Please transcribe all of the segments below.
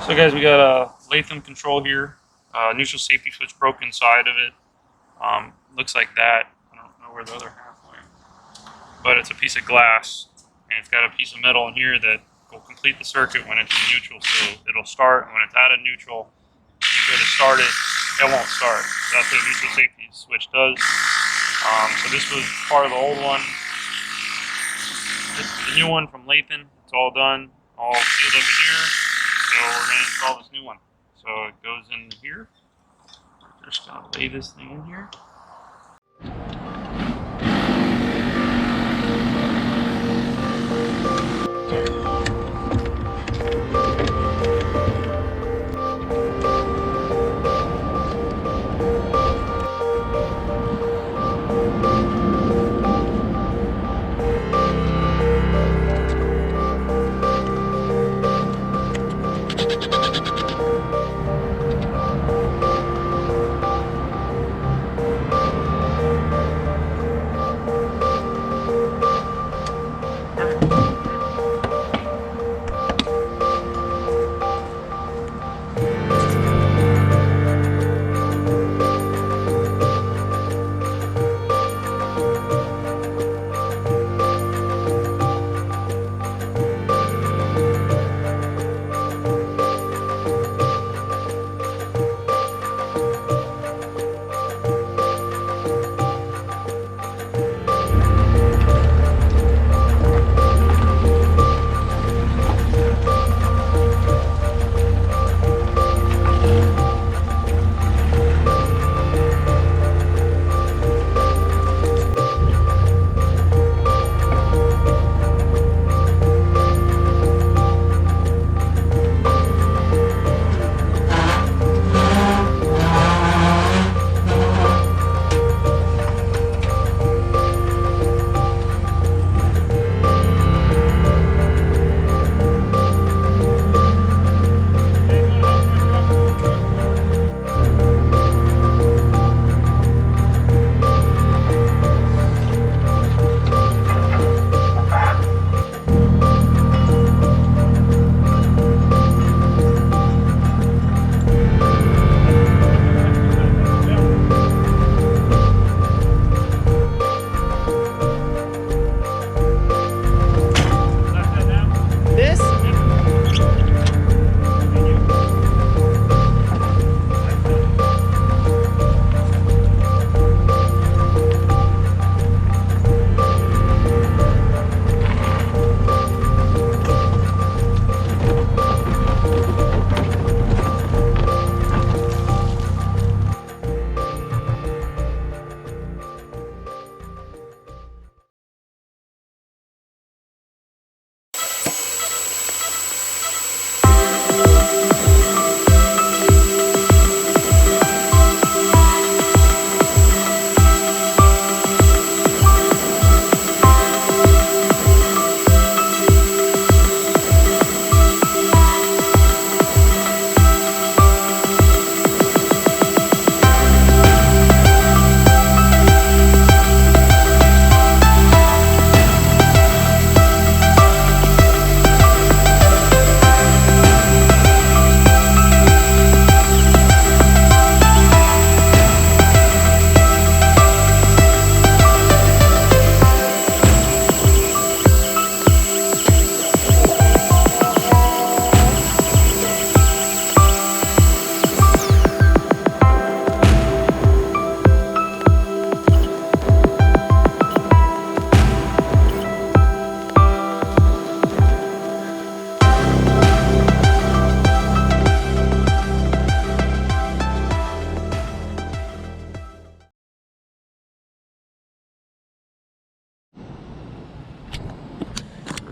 So guys, we got a Latham control here. Neutral safety switch broke inside of it. Looks like that. I don't know where the other half went. But it's a piece of glass, and it's got a piece of metal in here that will complete the circuit when it's in neutral. So it'll start, and when it's out of neutral, you go to start it, it won't start. That's what a neutral safety switch does. So this was part of the old one. This is the new one from Latham. It's all done, all sealed up in here. So we're going to install this new one. So it goes in here. We're just going to lay this thing in here.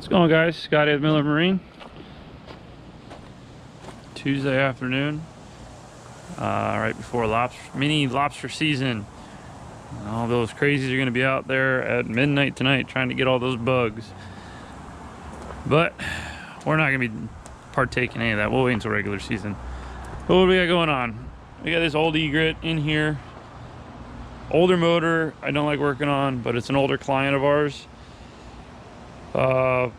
What's going on, guys? Scott at Miller Marine. Tuesday afternoon, right before mini lobster season. All those crazies are going to be out there at midnight tonight trying to get all those bugs. But we're not going to be partaking in any of that. We'll wait until regular season. But what do we got going on? We got this old egret in here. Older motor I don't like working on, but it's an older client of ours.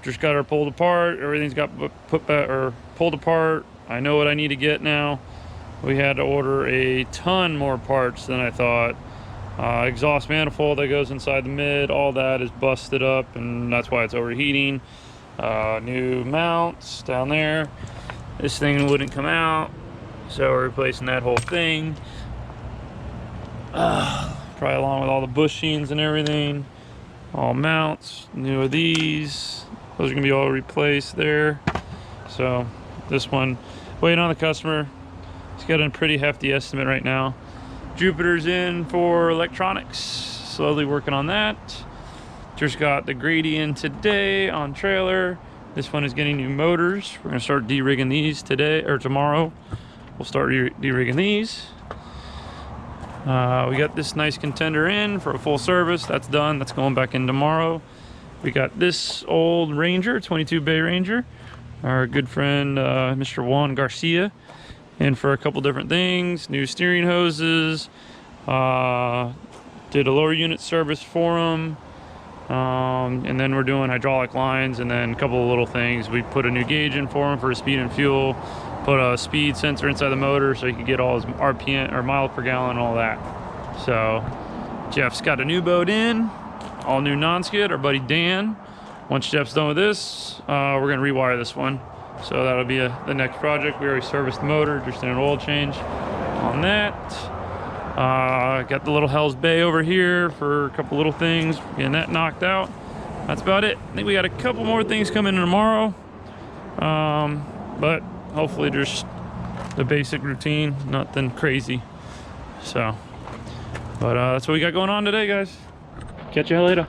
Just got her pulled apart. Everything's got put back or pulled apart, I know what I need to get now. We had to order a ton more parts than I thought. Exhaust manifold that goes inside the mid, all that is busted up, and that's why it's overheating. New mounts down there. This thing wouldn't come out, so we're replacing that whole thing. Probably along with all the bushings and everything. All mounts, new of these. Those are gonna be all replaced there. So this one, waiting on the customer. He's got a pretty hefty estimate right now. Jupiter's in for electronics, slowly working on that. Just got the Grady in today on trailer. This one is getting new motors. We're gonna start de-rigging these today or tomorrow. We'll start de-rigging these. We got this nice contender in for a full service. That's done. That's going back in tomorrow. We got this old Ranger, 22 Bay Ranger. Our good friend, Mr. Juan Garcia, in for a couple different things. New steering hoses. Did a lower unit service for him. And then we're doing hydraulic lines and then a couple of little things. We put a new gauge in for him for his speed and fuel. Put a speed sensor inside the motor so he could get all his RPM or miles per gallon and all that. So Jeff's got a new boat in, all new non-skid. Our buddy Dan, once Jeff's done with this, we're gonna rewire this one. So that'll be the next project. We already serviced the motor, just did an oil change on that. Got the little Hell's Bay over here for a couple little things, getting that knocked out. That's about it. I think we got a couple more things coming in tomorrow. But hopefully just the basic routine, nothing crazy. So, but that's what we got going on today, guys. Catch you later.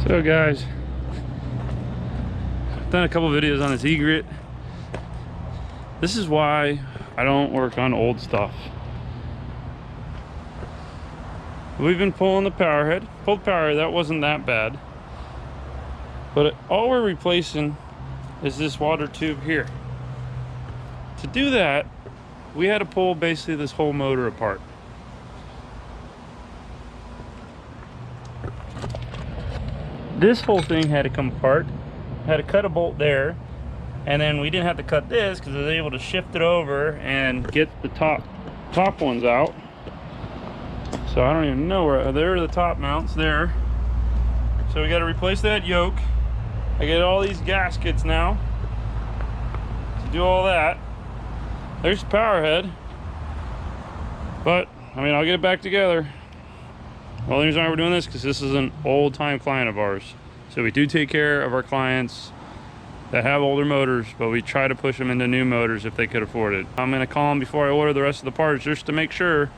So guys, I've done a couple videos on this egret. This is why I don't work on old stuff. We've been pulling the power head. Pulled power head, that wasn't that bad. But all we're replacing is this water tube here. To do that, we had to pull basically this whole motor apart. This whole thing had to come apart. Had to cut a bolt there, and then we didn't have to cut this because I was able to shift it over and get the top ones out. So I don't even know where, there are the top mounts there. So we got to replace that yoke. I get all these gaskets now to do all that. There's the power head, but I mean, I'll get it back together. Well, the reason why we're doing this because this is an old-time client of ours. So we do take care of our clients that have older motors, but we try to push them into new motors if they could afford it. I'm gonna call him before I order the rest of the parts just to make sure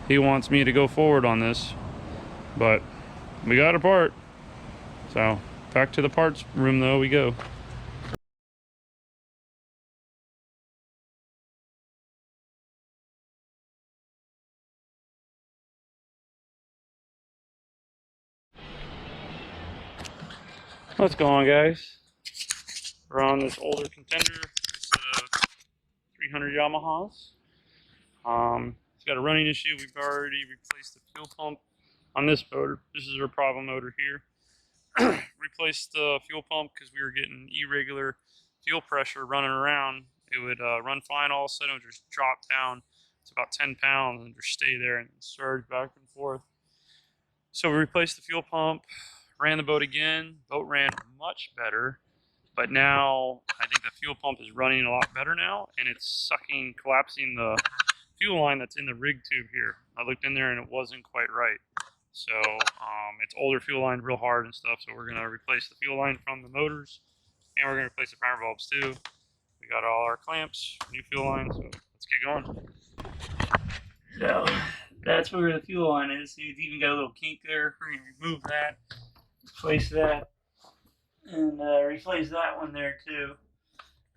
he wants me to go forward on this. But we got a part. So back to the parts room though we go. What's going on, guys? We're on this older contender. It's a 300 Yamahas. It's got a running issue. We've already replaced the fuel pump on this motor. This is our problem motor here. Replaced the fuel pump because we were getting irregular fuel pressure running around. It would run fine, all of a sudden it would just drop down to about 10 pounds and just stay there and surge back and forth. So we replaced the fuel pump, ran the boat again. Boat ran much better, but now I think the fuel pump is running a lot better now, and it's collapsing the fuel line that's in the rig tube here. I looked in there and it wasn't quite right. So it's older fuel line, real hard and stuff. So we're gonna replace the fuel line from the motors, and we're gonna replace the power bulbs too. We got all our clamps, new fuel line. So let's get going. So that's where the fuel line is. It's even got a little kink there. We're gonna remove that, replace that, and replace that one there too.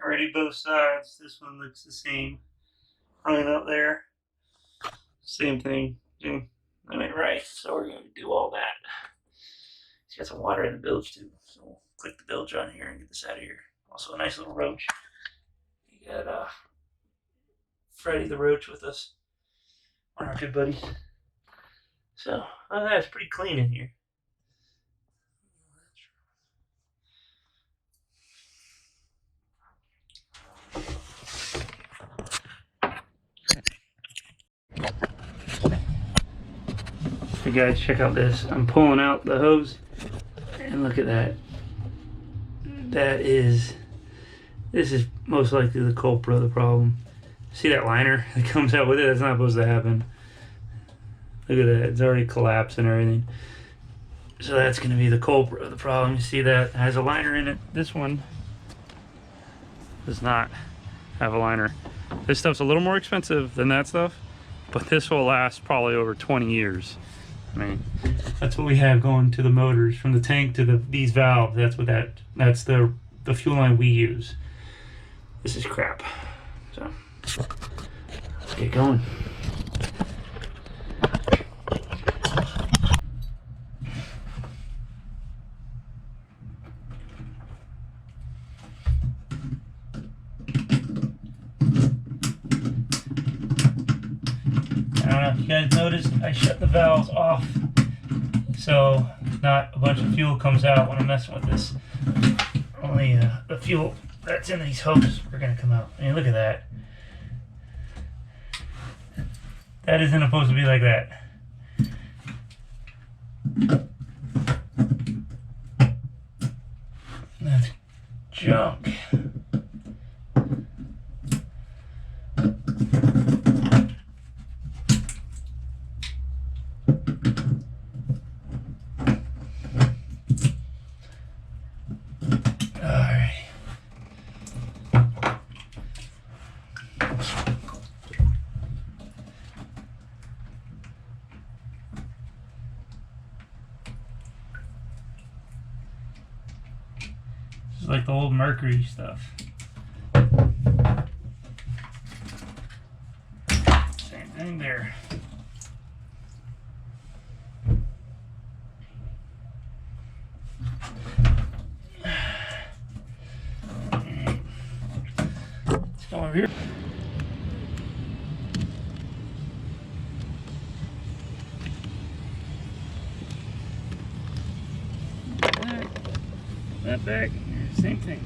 Already both sides. This one looks the same. Running up there, same thing. I went right, so we're gonna do all that. It's got some water in the bilge too, so we'll click the bilge on here and get this out of here. Also a nice little roach. You got Freddy the Roach with us. One of our good buddies. So, that's pretty clean in here. Hey guys, check out this. I'm pulling out the hose, and look at that. This is most likely the culprit of the problem. See that liner that comes out with it? That's not supposed to happen. Look at that, it's already collapsed and everything. So that's going to be the culprit of the problem. You see that it has a liner in it. This one does not have a liner. This stuff's a little more expensive than that stuff, but this will last probably over 20 years. I mean, that's what we have going to the motors from the tank to these valves. That's the fuel line we use. This is crap. So let's get going. I don't know if you guys noticed, I shut the valves off so not a bunch of fuel comes out when I'm messing with this. Only the fuel that's in these hoses are going to come out. I mean, look at that. That isn't supposed to be like that. That's junk. Like the old mercury stuff. Same thing there. Let's go over here. That back. Same thing.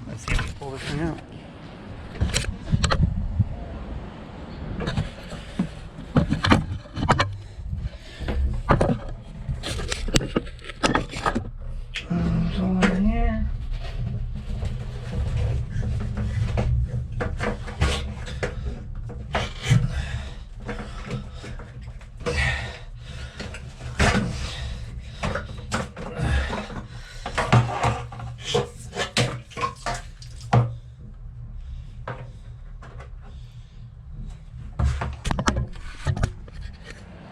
Let's see if we can pull this thing out. All in here.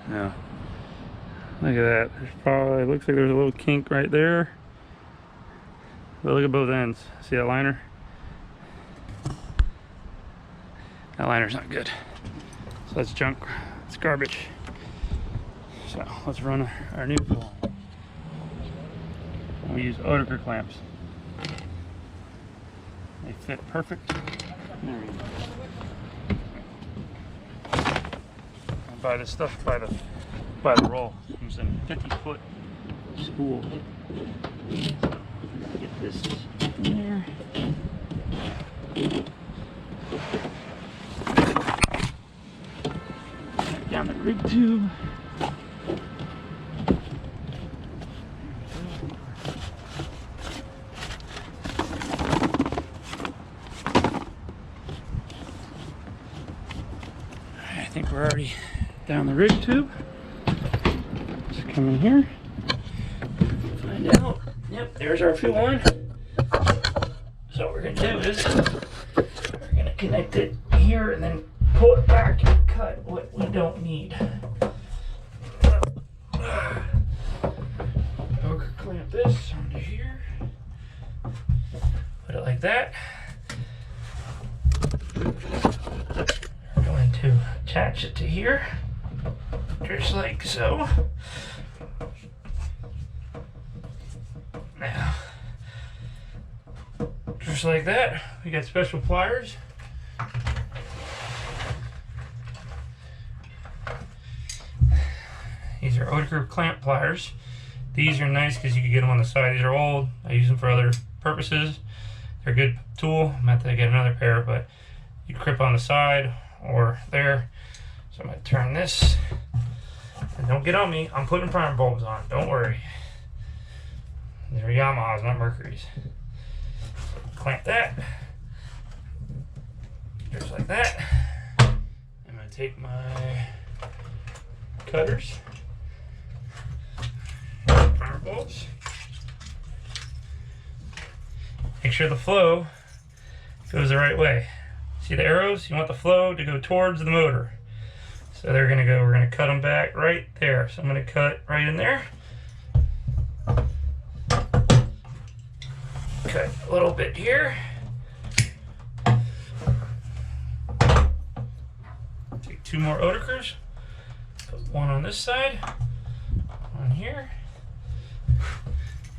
Now, look at that. There's probably, looks like there's a little kink right there. But look at both ends. See that liner? That liner's not good. So that's junk. It's garbage. So let's run our new fuel. We use odor clamps. They fit perfect. There we go. I buy this stuff by the roll. It comes in 50-foot spool. Get this in there. Down the rig tube. I think we're already down the rig tube. Just come in here, find out. Yep, there's our fuel line. So we're we're gonna do is we're gonna connect it here and then pull it back and cut what we don't need. Over clamp this onto here. Put it like that. We're going to attach it to here, just like so. Now, just like that, we got special pliers. These are Oda clamp pliers. These are nice because you can get them on the side. These are old. I use them for other purposes. They're a good tool. I'm about to get another pair, but you clip on the side or there. So I'm going to turn this. And don't get on me. I'm putting primer bulbs on. Don't worry. They're Yamahas, not Mercury's. Clamp that. Just like that. I'm going to take my cutters. Primer bulbs. Make sure the flow goes the right way. See the arrows? You want the flow to go towards the motor. So they're gonna go, we're gonna cut them back right there. So I'm gonna cut right in there. Cut a little bit here. Take 2 more Otakers. Put one on this side, one here.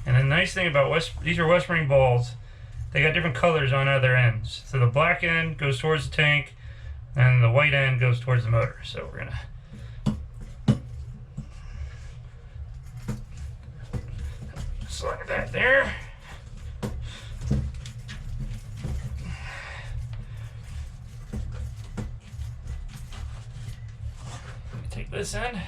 And the nice thing about these are West Spring balls. They got different colors on other ends. So the black end goes towards the tank, and the white end goes towards the motor. So we're gonna slide that there. Take this end.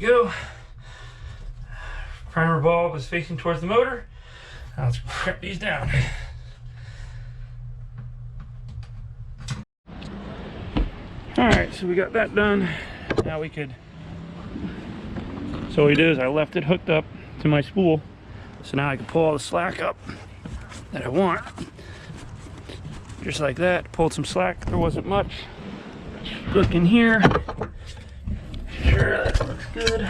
Go. Primer bulb is facing towards the motor. Now let's crimp these down. Alright, so we got that done. Now we could, so what we did is I left it hooked up to my spool. So now I can pull all the slack up that I want. Just like that. Pulled some slack, there wasn't much. Look in here. Sure, that looks good.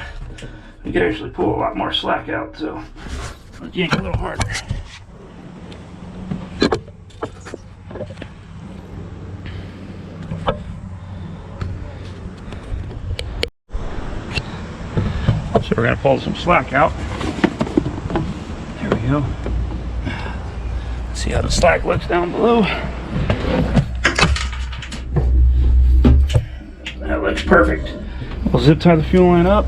You can actually pull a lot more slack out, so let's yank a little harder. So we're going to pull some slack out. There we go. See how the slack looks down below. That looks perfect. We'll zip tie the fuel line up.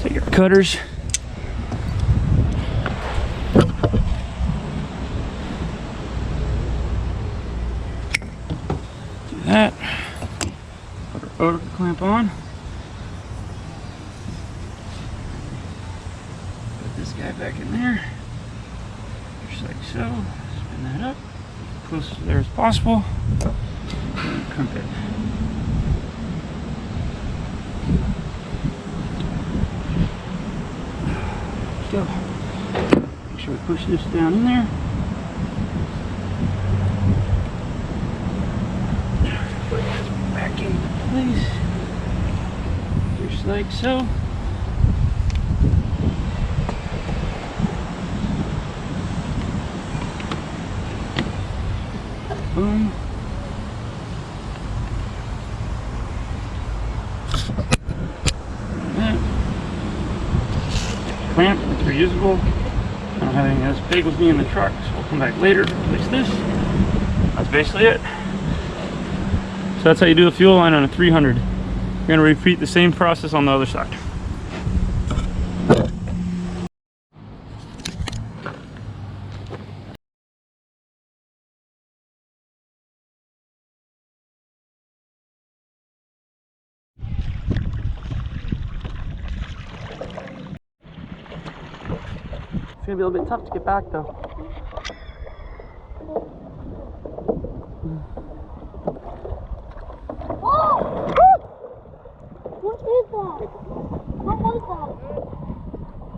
Take your cutters. Do that. Put our motor clamp on. Put this guy back in there. Just like so. Spin that up. Close to there as possible. And crimp it. Go. Make sure we push this down in there. Put this back into place. Just like so. Boom. Clamp, it's reusable. I don't have anything else big with me in the truck, so we'll come back later to replace this. That's basically it. So that's how you do a fuel line on a 300. You're going to repeat the same process on the other side. gonna be a little bit tough to get back though. Oh! What is that? What was that?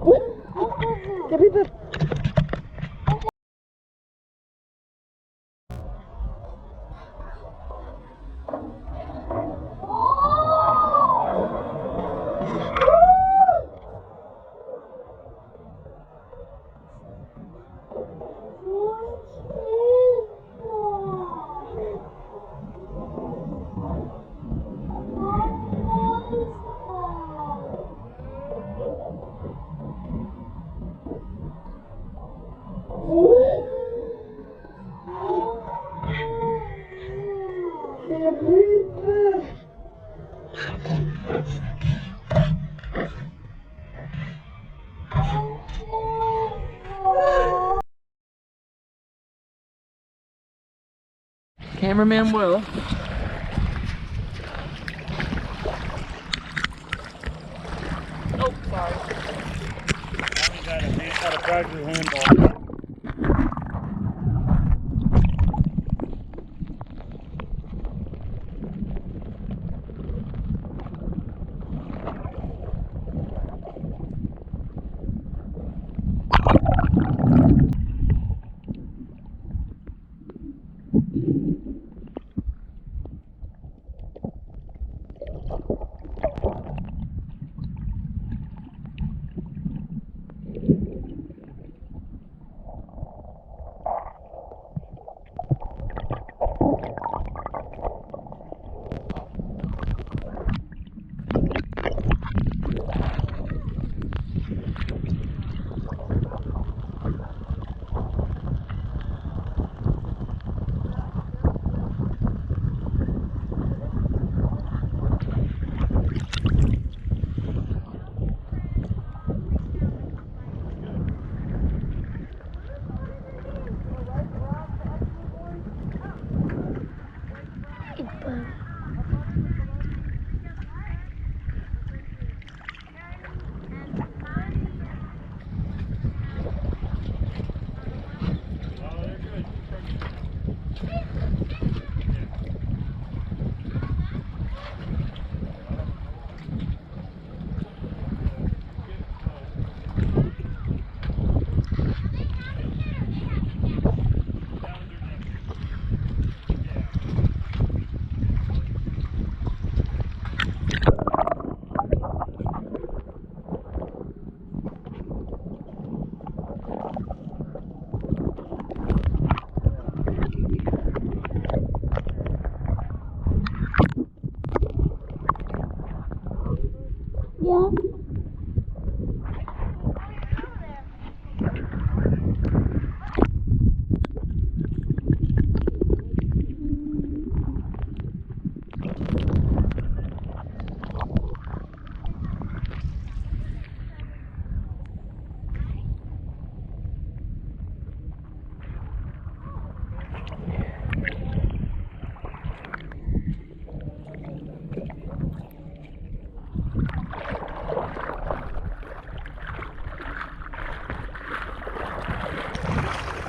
What was it? Give me the... Cameraman Will. Oh, sorry. Now got a drive-through handball. Yeah.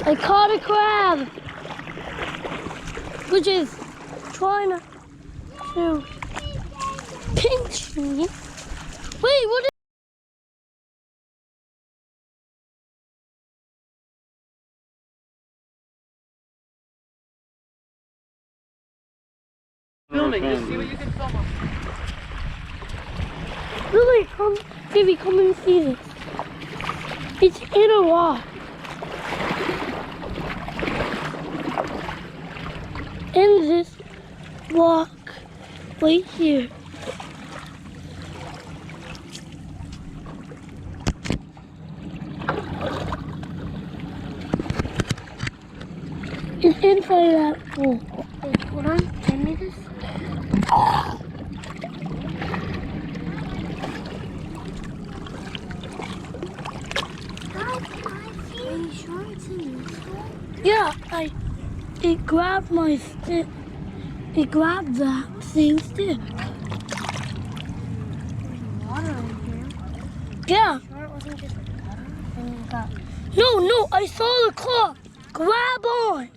I caught a crab, which is trying to pinch me. Wait, what is... Filming, just see what you can film of. Lily, come, baby, come and see this. It's in a rock. In this rock right here. It's inside that pool. Wait, hold on, give me this. Are you sure it's in this one? Yeah, it grabbed my stick. It grabbed that same stick. Water in here. Yeah. Sure it wasn't just water? And you got No, I saw the claw. Grab on.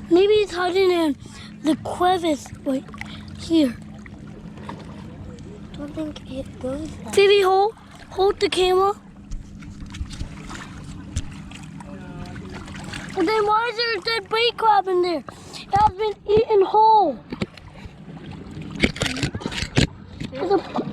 Maybe it's hiding in the crevice right here. Don't think it goes that. Phoebe, hold the camera. And then why is there a dead bait crab in there? It has been eaten whole. There's a-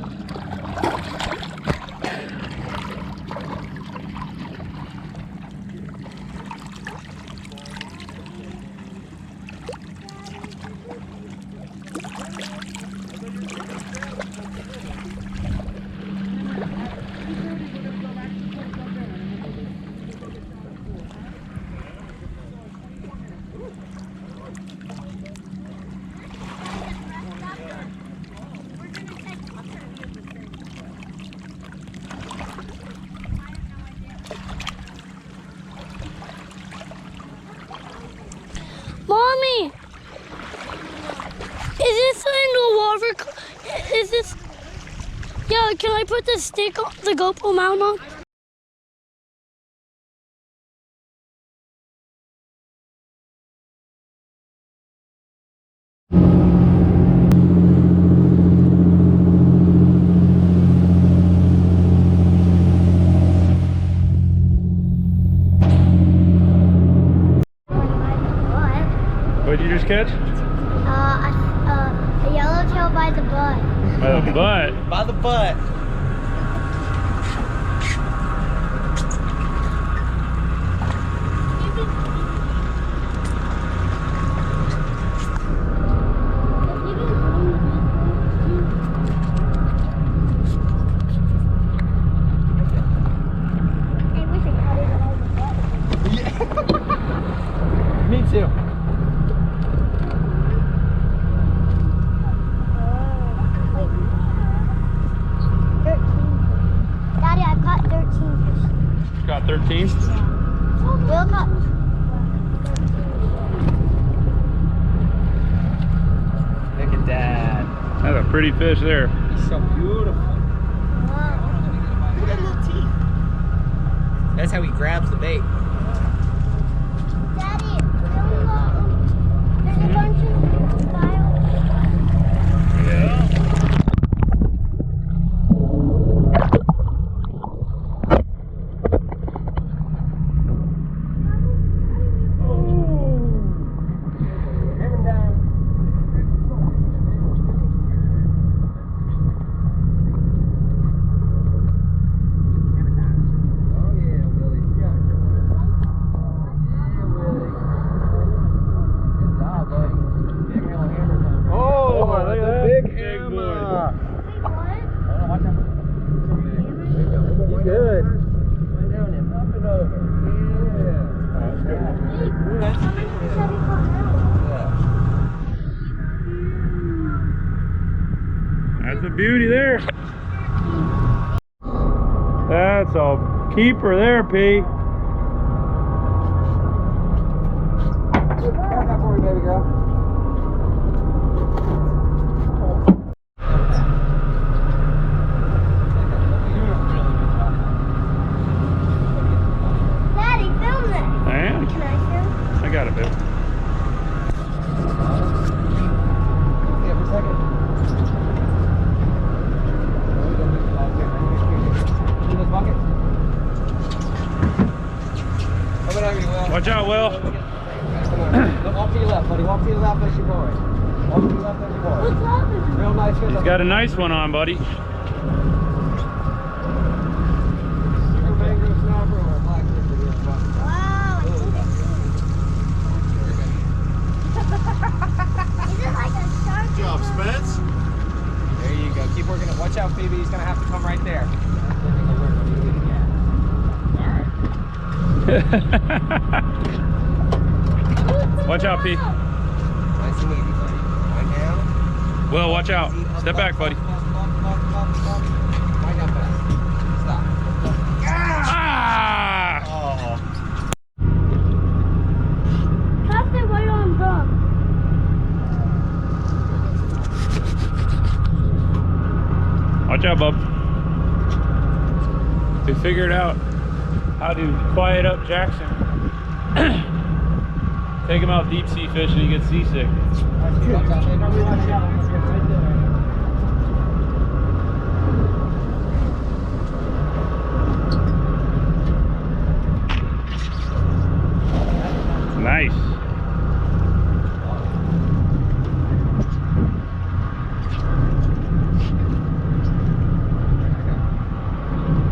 Mommy, is this in the water? Is this? Yeah, can I put the stick on the GoPro mount on? What'd you just catch? A yellowtail by the butt. By the butt. By the butt. Me too. Daddy, I've caught 13 fish. Got 13? Will caught. Look at that. That's a pretty fish there. He's so beautiful. Wow. Look at that little teeth. That's how he grabs the bait. Daddy, there's a bunch of files. Yeah. That's a beauty there. That's a keeper there, P. Grab that for me, baby girl. Daddy, film this. I am. Can I film? I got a bit. Yeah, for a second. In this bucket. Come on, Will. Watch out, Will. Come on. Look, walk to your left, buddy. Walk to your left as you boy. Walk to your left as you boy. What's happening? Real nice fish. He's got a nice one on, buddy. Super mangrove snapper or a blackfish for the bucket. Wow, I think it's... Is it like a shark? Good job, Spence. There you go. Keep working it. Watch out, Phoebe. He's going to have to come right there. Watch out, P. Nice and easy, buddy. Right now. Will, watch out. Easy. Up, Step back, up, buddy. Up. Right now, fast. Stop. Ah! Oh. Have the right arm done. Watch out, bub. We figured out how to quiet up Jackson. Take him out deep sea fishing, he gets seasick. Nice.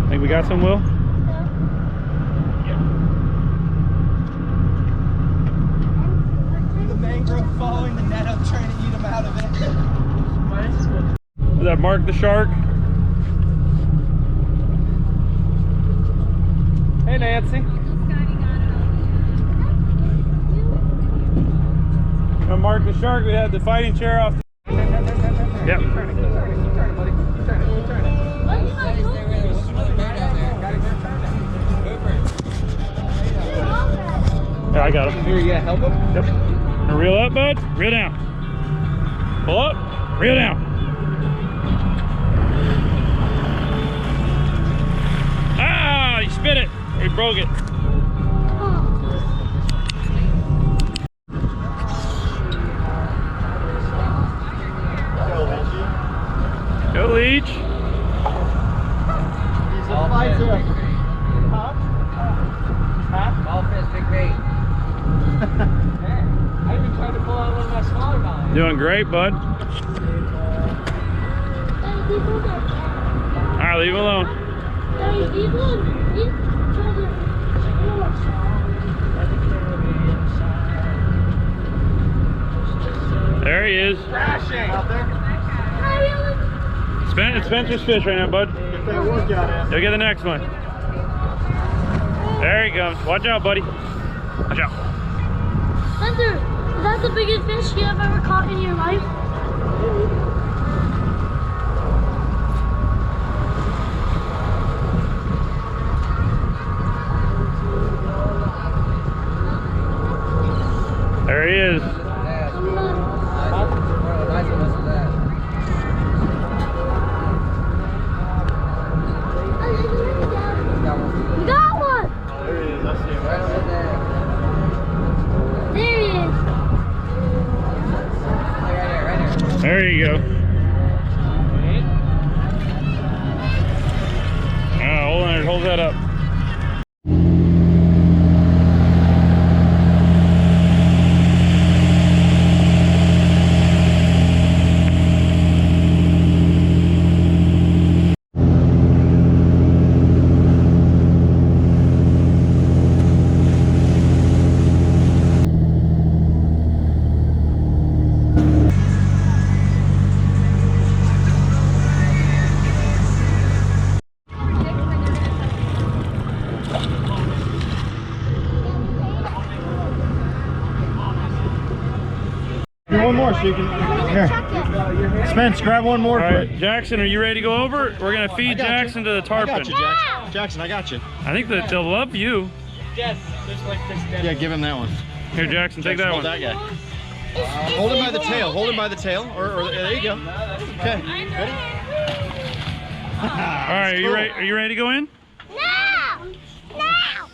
Think we got some, Will? The mangrove following the net up, trying to eat them out of it. Does that mark the shark? Hey, Nancy. Gonna mark the shark. We had the fighting chair off. Yep. Keep turning, buddy. Keep turning. Yeah, I got him. Here, yeah, help him. Yep. Now reel up, bud. Reel down. Pull up. Reel down. Ah, you spit it. Or you broke it. Go, Leech. He's a fighter. Small fish, big bait. I've been trying to pull out one of my smaller guys. Doing great, bud. Alright, leave him alone. There he is. Crashing out there. It's Spencer's fish right now, bud. You'll get the next one. There he comes. Watch out, buddy. Watch out. Spencer, is that the biggest fish you have ever caught in your life? There he is. We got one! There he is. I see him. There he is. There you go. Hold that up. One more so you can. Here. Spence, grab one more. All right, Jackson, are you ready to go over? We're gonna feed Jackson to the I tarpon. got you, Jackson. Jackson, I got you. I think that they'll love you. Yes, there's like this. Yeah, give him that one. Here, Jackson, take that Hold one. that guy. Hold him by the tail. Hold him by the tail. Or there you go. Okay. Ready? All right, are you ready? Are you ready to go in? Now! Now!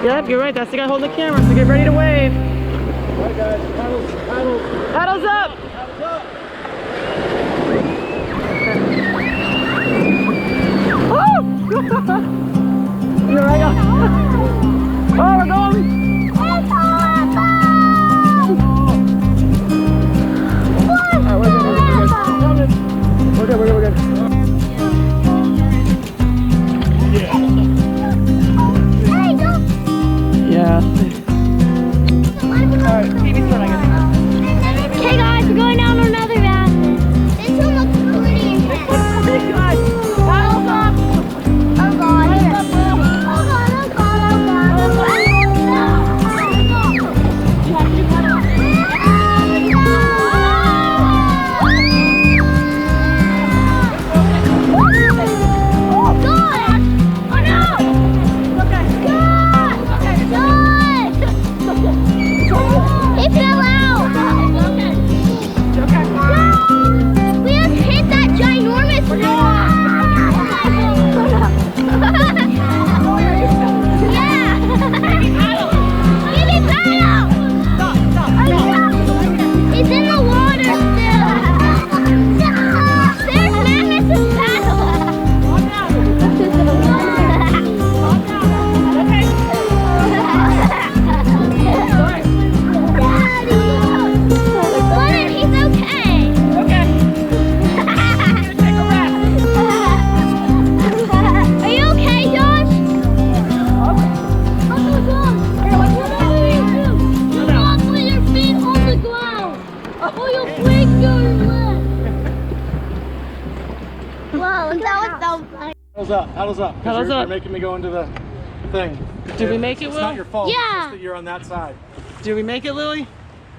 Yep, you're right. That's the guy holding the camera. So get ready to wave. All right, guys. Paddles. Paddles up. Paddles up. You're right. Oh, we're going. We're good. Yeah. Okay guys, we're going down another mountain. This one looks pretty intense. Paddles up. Oh god. It fell out! We just hit that ginormous rock! Yeah! Baby paddle! It's in the water still! There's Mammoth's paddle! Paddles up. 'Cause Paddles you're up. making me go into the thing. Did we make it, It's Will? not your fault. Yeah. It's just that you're on that side. Did we make it, Lily?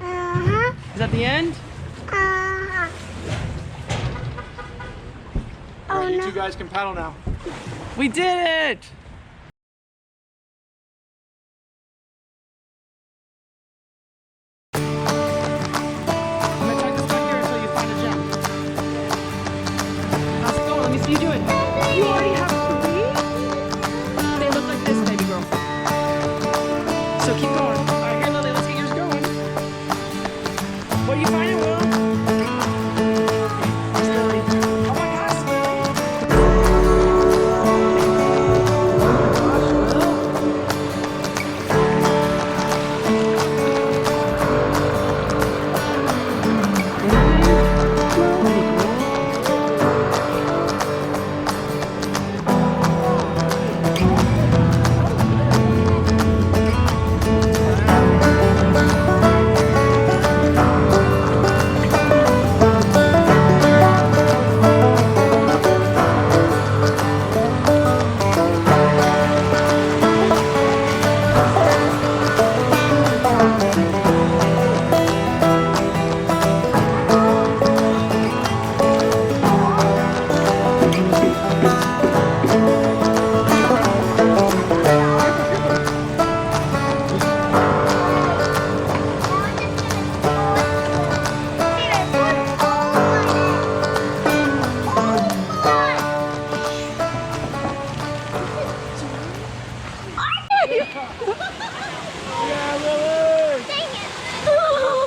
Uh-huh. Is that the end? Uh-huh. All right, Oh you no. two guys can paddle now. We did it! I'm gonna tuck this back here until you find a gem. How's it going? Let me see you do it. You already have 3? They look like this, baby girl. So keep going. All right, here, Lily, let's get yours going. What are you finding, Will? There's Lily. Oh my gosh, Lily.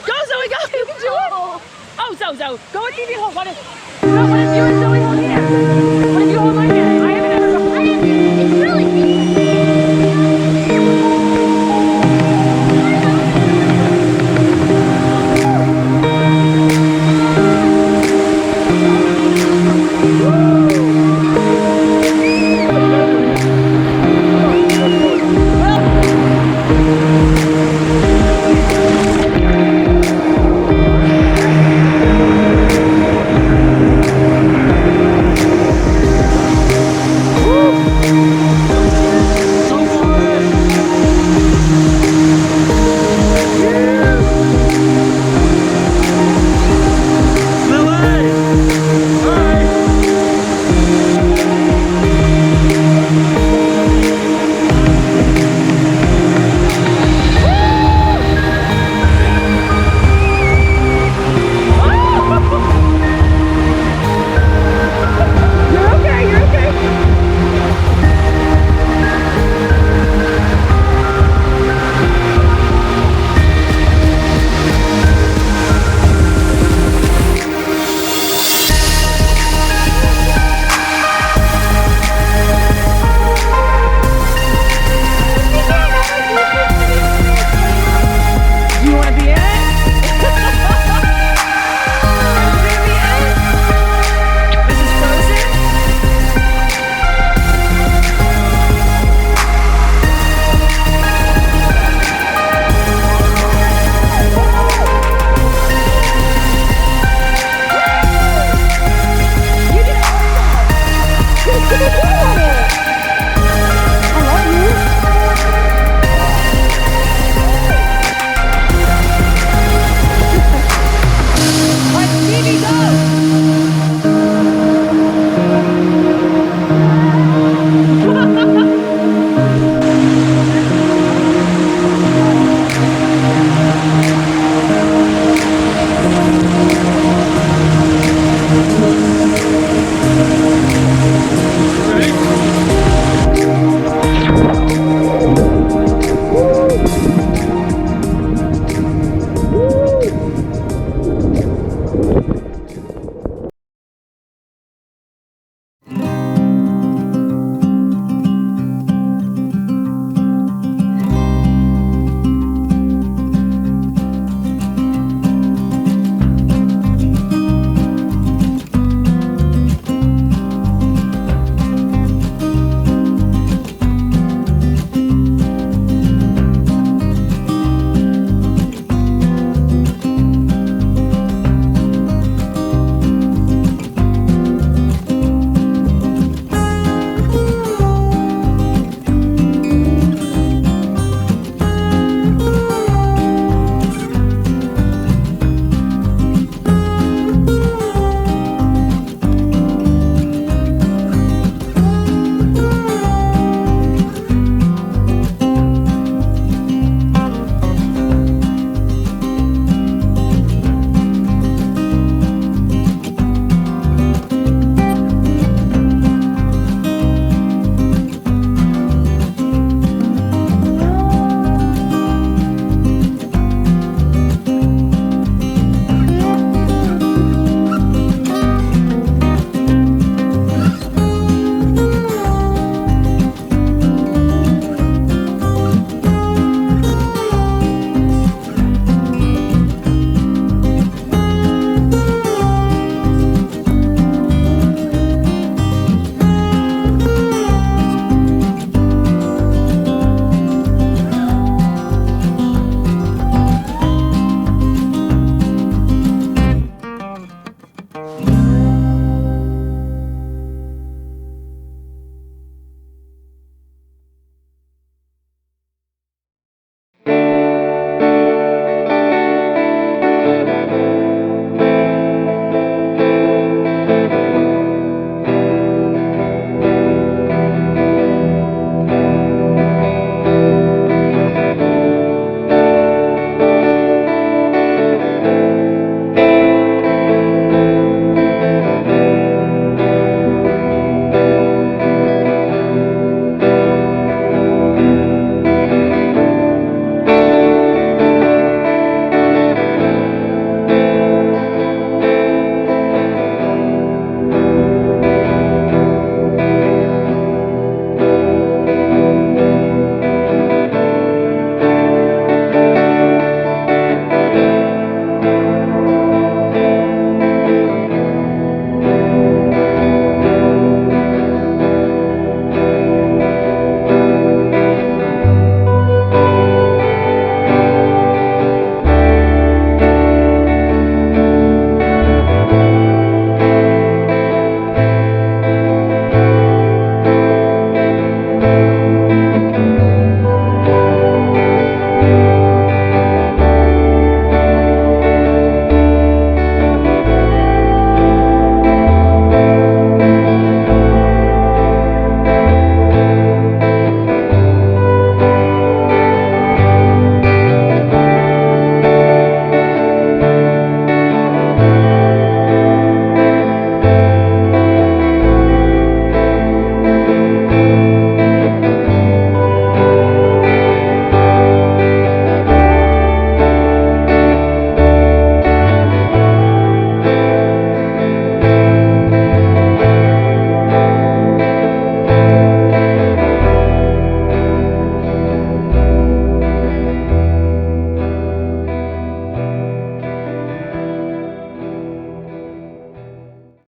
Go, Zoe, go! Oh, Zoe, go and Evie hold. What is you and Zoe hold here?